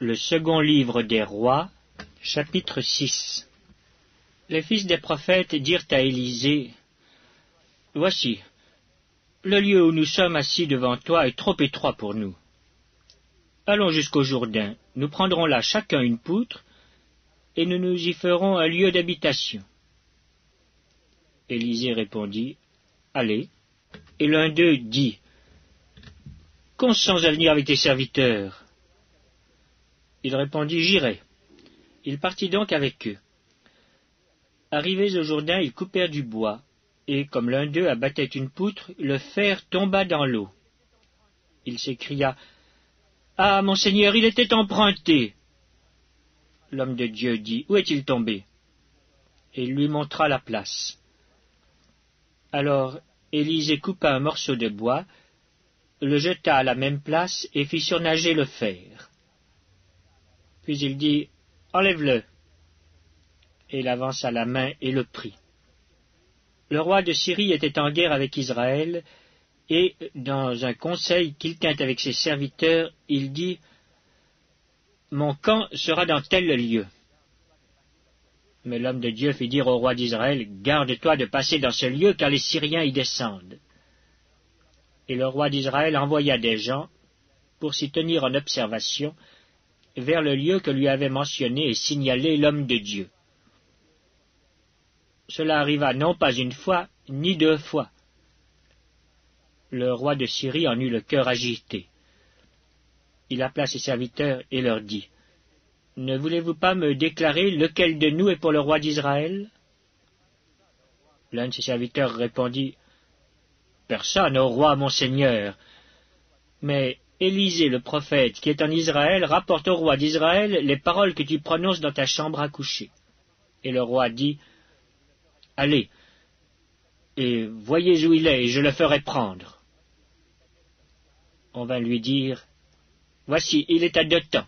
Le second livre des rois, chapitre 6. Les fils des prophètes dirent à Élisée, « Voici, le lieu où nous sommes assis devant toi est trop étroit pour nous. Allons jusqu'au Jourdain, nous prendrons là chacun une poutre, et nous nous y ferons un lieu d'habitation. » Élisée répondit, « Allez. » Et l'un d'eux dit, « Consens à venir avec tes serviteurs. » Il répondit, « J'irai. » Il partit donc avec eux. Arrivés au Jourdain, ils coupèrent du bois, et comme l'un d'eux abattait une poutre, le fer tomba dans l'eau. Il s'écria, « Ah, mon Seigneur, il était emprunté !» L'homme de Dieu dit, « Où est-il tombé ?» Et il lui montra la place. Alors Élisée coupa un morceau de bois, le jeta à la même place et fit surnager le fer. Puis il dit, « Enlève-le !» Et il avança la main et le prit. Le roi de Syrie était en guerre avec Israël, et dans un conseil qu'il tint avec ses serviteurs, il dit, « Mon camp sera dans tel lieu. » Mais l'homme de Dieu fit dire au roi d'Israël, « Garde-toi de passer dans ce lieu, car les Syriens y descendent. » Et le roi d'Israël envoya des gens pour s'y tenir en observation vers le lieu que lui avait mentionné et signalé l'homme de Dieu. Cela arriva non pas une fois, ni deux fois. Le roi de Syrie en eut le cœur agité. Il appela ses serviteurs et leur dit, « Ne voulez-vous pas me déclarer lequel de nous est pour le roi d'Israël » L'un de ses serviteurs répondit, « Personne, ô roi mon seigneur. » Mais Élisée le prophète qui est en Israël rapporte au roi d'Israël les paroles que tu prononces dans ta chambre à coucher. Et le roi dit, « Allez, et voyez où il est, et je le ferai prendre. » On vint lui dire, « Voici, il est à Dothan. »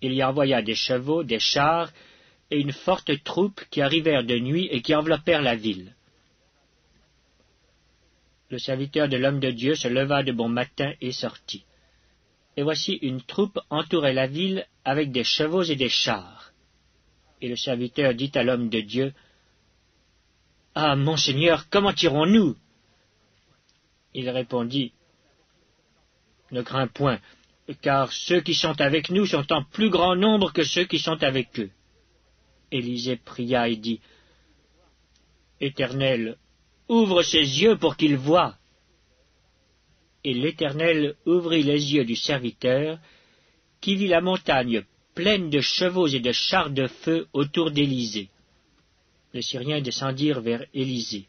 Il y envoya des chevaux, des chars, et une forte troupe qui arrivèrent de nuit et qui enveloppèrent la ville. Le serviteur de l'homme de Dieu se leva de bon matin et sortit. Et voici une troupe entourait la ville avec des chevaux et des chars. Et le serviteur dit à l'homme de Dieu, « Ah, mon Seigneur, comment irons-nous » Il répondit, « Ne crains point, car ceux qui sont avec nous sont en plus grand nombre que ceux qui sont avec eux. » Élisée pria et dit, « Éternel, ouvre ses yeux pour qu'il voie. » Et l'Éternel ouvrit les yeux du serviteur, qui vit la montagne pleine de chevaux et de chars de feu autour d'Élisée. Les Syriens descendirent vers Élisée.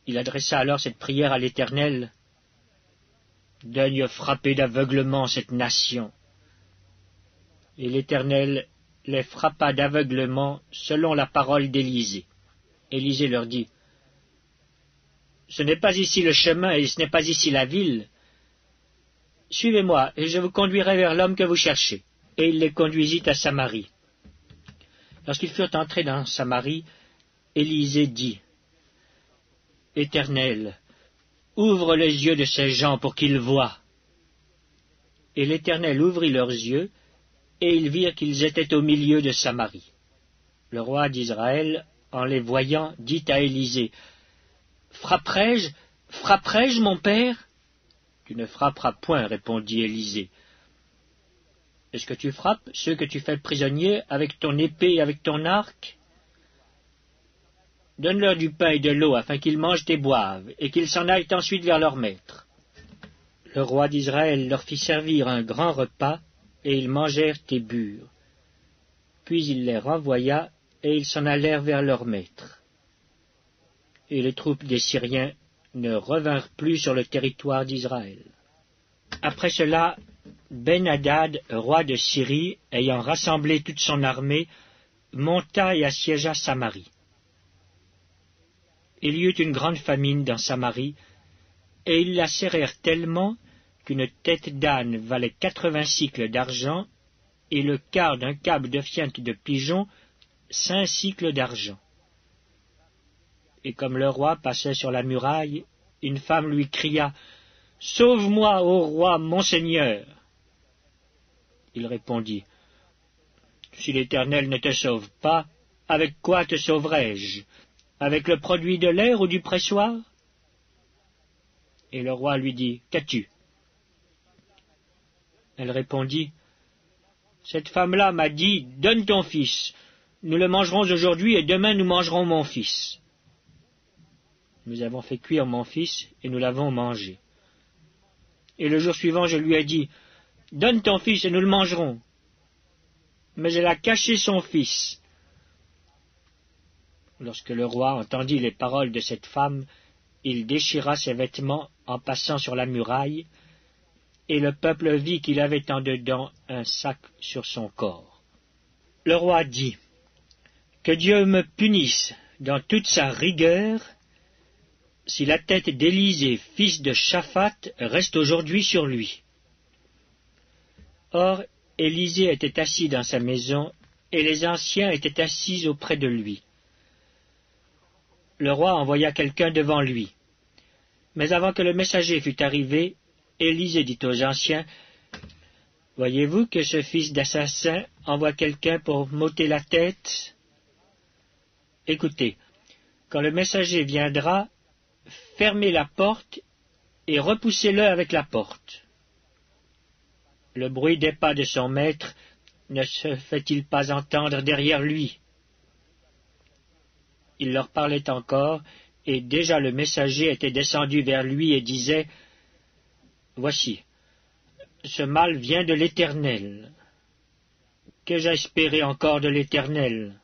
Il adressa alors cette prière à l'Éternel, « Daigne frapper d'aveuglement cette nation. » Et l'Éternel les frappa d'aveuglement selon la parole d'Élisée. Élisée leur dit, « Ce n'est pas ici le chemin et ce n'est pas ici la ville. Suivez-moi et je vous conduirai vers l'homme que vous cherchez. » Et il les conduisit à Samarie. Lorsqu'ils furent entrés dans Samarie, Élisée dit, « Éternel, ouvre les yeux de ces gens pour qu'ils voient. » Et l'Éternel ouvrit leurs yeux, et ils virent qu'ils étaient au milieu de Samarie. Le roi d'Israël, en les voyant, dit à Élisée, « Frapperai-je, mon père ?» « Tu ne frapperas point, répondit Élisée. « Est-ce que tu frappes ceux que tu fais prisonniers avec ton épée et avec ton arc ? Donne-leur du pain et de l'eau afin qu'ils mangent et boivent, et qu'ils s'en aillent ensuite vers leur maître. » Le roi d'Israël leur fit servir un grand repas, et ils mangèrent et burent. Puis il les renvoya, et ils s'en allèrent vers leur maître. Et les troupes des Syriens ne revinrent plus sur le territoire d'Israël. Après cela, Ben-Hadad, roi de Syrie, ayant rassemblé toute son armée, monta et assiégea Samarie. Il y eut une grande famine dans Samarie, et ils la serrèrent tellement qu'une tête d'âne valait 80 cycles d'argent, et le quart d'un câble de fiente de pigeon 5 cycles d'argent. Et comme le roi passait sur la muraille, une femme lui cria, « Sauve-moi, ô roi, mon seigneur !» Il répondit, « Si l'Éternel ne te sauve pas, avec quoi te sauverai-je? Avec le produit de l'air ou du pressoir ?» Et le roi lui dit, « Qu'as-tu » Elle répondit, « Cette femme-là m'a dit, « Donne ton fils, nous le mangerons aujourd'hui et demain nous mangerons mon fils. » Nous avons fait cuire mon fils et nous l'avons mangé. Et le jour suivant, je lui ai dit, « Donne ton fils et nous le mangerons. » Mais elle a caché son fils. Lorsque le roi entendit les paroles de cette femme, il déchira ses vêtements en passant sur la muraille, et le peuple vit qu'il avait en dedans un sac sur son corps. Le roi dit, « Que Dieu me punisse dans toute sa rigueur, si la tête d'Élisée, fils de Shaphat, reste aujourd'hui sur lui. » Or, Élisée était assis dans sa maison, et les anciens étaient assis auprès de lui. Le roi envoya quelqu'un devant lui. Mais avant que le messager fût arrivé, Élisée dit aux anciens, « Voyez-vous que ce fils d'assassin envoie quelqu'un pour m'ôter la tête? Écoutez, quand le messager viendra, fermez la porte et repoussez-le avec la porte. » Le bruit des pas de son maître ne se fait-il pas entendre derrière lui? Il leur parlait encore, et déjà le messager était descendu vers lui et disait, « Voici, ce mal vient de l'Éternel. Qu'ai-je à espérer encore de l'Éternel?